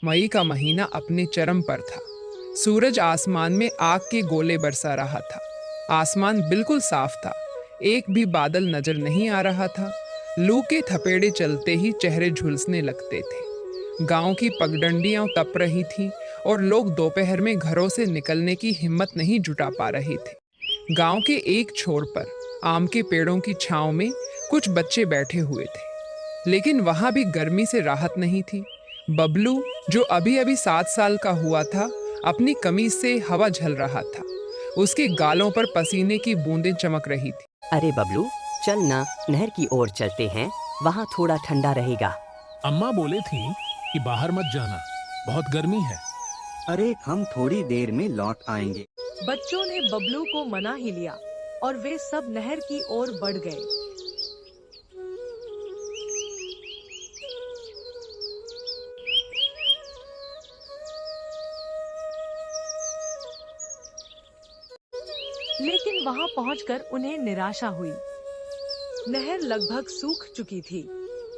मई का महीना अपने चरम पर था। सूरज आसमान में आग के गोले बरसा रहा था। आसमान बिल्कुल साफ था। एक भी बादल नजर नहीं आ रहा था। लू के थपेड़े चलते ही चेहरे झुलसने लगते थे। गांव की पगडंडियां तप रही थीं और लोग दोपहर में घरों से निकलने की हिम्मत नहीं जुटा पा रहे थे। गांव के एक छोर पर आम के पेड़ों की छांव में कुछ बच्चे बैठे हुए थे, लेकिन वहां भी गर्मी से राहत नहीं थी। बबलू, जो अभी अभी 7 साल का हुआ था, अपनी कमीज से हवा झल रहा था। उसके गालों पर पसीने की बूंदें चमक रही थी। अरे बबलू, चल ना, नहर की ओर चलते हैं, वहाँ थोड़ा ठंडा रहेगा। अम्मा बोले थी कि बाहर मत जाना, बहुत गर्मी है। अरे हम थोड़ी देर में लौट आएंगे। बच्चों ने बबलू को मना ही लिया और वे सब नहर की ओर बढ़ गए। लेकिन वहां पहुंचकर उन्हें निराशा हुई। नहर लगभग सूख चुकी थी।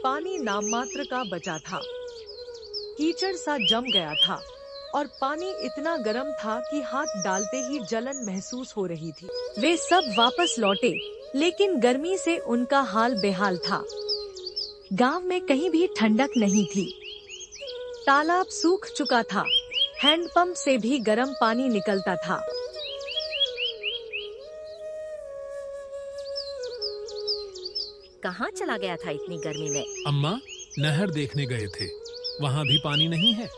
पानी नाममात्र का बचा था। कीचड़ सा जम गया था और पानी इतना गर्म था कि हाथ डालते ही जलन महसूस हो रही थी। वे सब वापस लौटे, लेकिन गर्मी से उनका हाल बेहाल था। गांव में कहीं भी ठंडक नहीं थी। तालाब सूख चुका था। हैंडपंप से भी गर्म पानी निकलता था। कहाँ चला गया था इतनी गर्मी में? अम्मा, नहर देखने गए थे, वहाँ भी पानी नहीं है।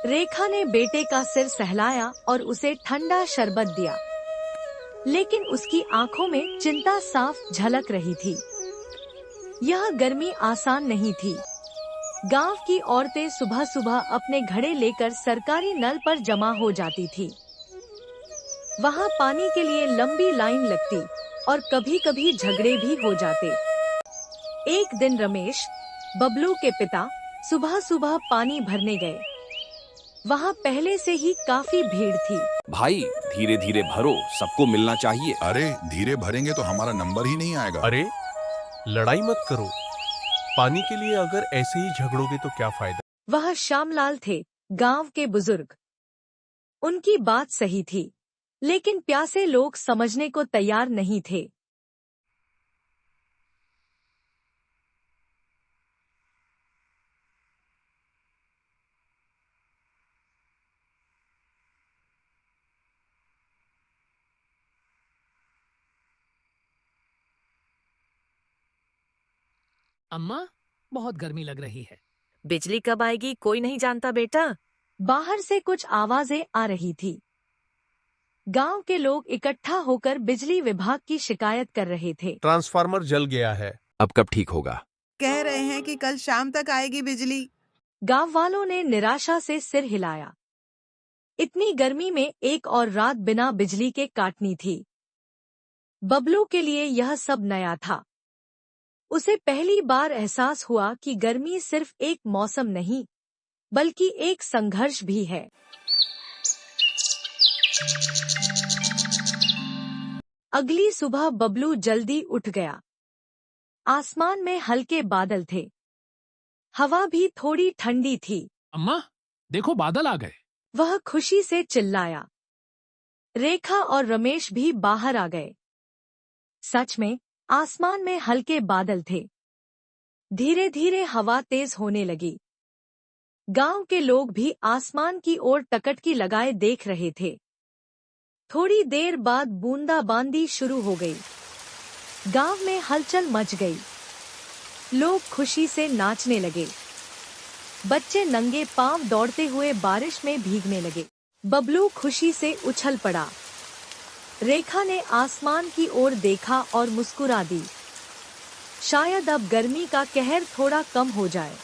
रेखा ने बेटे का सिर सहलाया और उसे ठंडा शरबत दिया, लेकिन उसकी आंखों में चिंता साफ झलक रही थी। यह गर्मी आसान नहीं थी। गांव की औरतें सुबह सुबह अपने घड़े लेकर सरकारी नल पर जमा हो जाती थी। वहां पानी के लिए लंबी लाइन लगती और कभी-कभी झगड़े भी हो जाते। एक दिन रमेश, बबलू के पिता, सुबह सुबह पानी भरने गए। वहाँ पहले से ही काफी भीड़ थी। भाई, धीरे धीरे भरो, सबको मिलना चाहिए। अरे धीरे भरेंगे तो हमारा नंबर ही नहीं आएगा। अरे लड़ाई मत करो, पानी के लिए अगर ऐसे ही झगड़ोगे तो क्या फायदा। वह श्यामलाल थे, गांव के बुजुर्ग। उनकी बात सही थी, लेकिन प्यासे लोग समझने को तैयार नहीं थे। अम्मा, बहुत गर्मी लग रही है। बिजली कब आएगी कोई नहीं जानता बेटा। बाहर से कुछ आवाजें आ रही थी। गांव के लोग इकट्ठा होकर बिजली विभाग की शिकायत कर रहे थे। ट्रांसफार्मर जल गया है। अब कब ठीक होगा? कह रहे हैं कि कल शाम तक आएगी बिजली। गांव वालों ने निराशा से सिर हिलाया। इतनी गर्मी में एक और रात बिना बिजली के काटनी थी। बबलू के लिए यह सब नया था। उसे पहली बार एहसास हुआ कि गर्मी सिर्फ एक मौसम नहीं, बल्कि एक संघर्ष भी है। अगली सुबह बबलू जल्दी उठ गया। आसमान में हल्के बादल थे। हवा भी थोड़ी ठंडी थी। अम्मा, देखो बादल आ गए। वह खुशी से चिल्लाया। रेखा और रमेश भी बाहर आ गए। सच में आसमान में हल्के बादल थे। धीरे धीरे हवा तेज होने लगी। गांव के लोग भी आसमान की ओर टकटकी लगाए देख रहे थे। थोड़ी देर बाद बूंदाबांदी शुरू हो गई। गांव में हलचल मच गई। लोग खुशी से नाचने लगे। बच्चे नंगे पांव दौड़ते हुए बारिश में भीगने लगे। बबलू खुशी से उछल पड़ा। रेखा ने आसमान की ओर देखा और मुस्कुरा दी। शायद अब गर्मी का कहर थोड़ा कम हो जाए।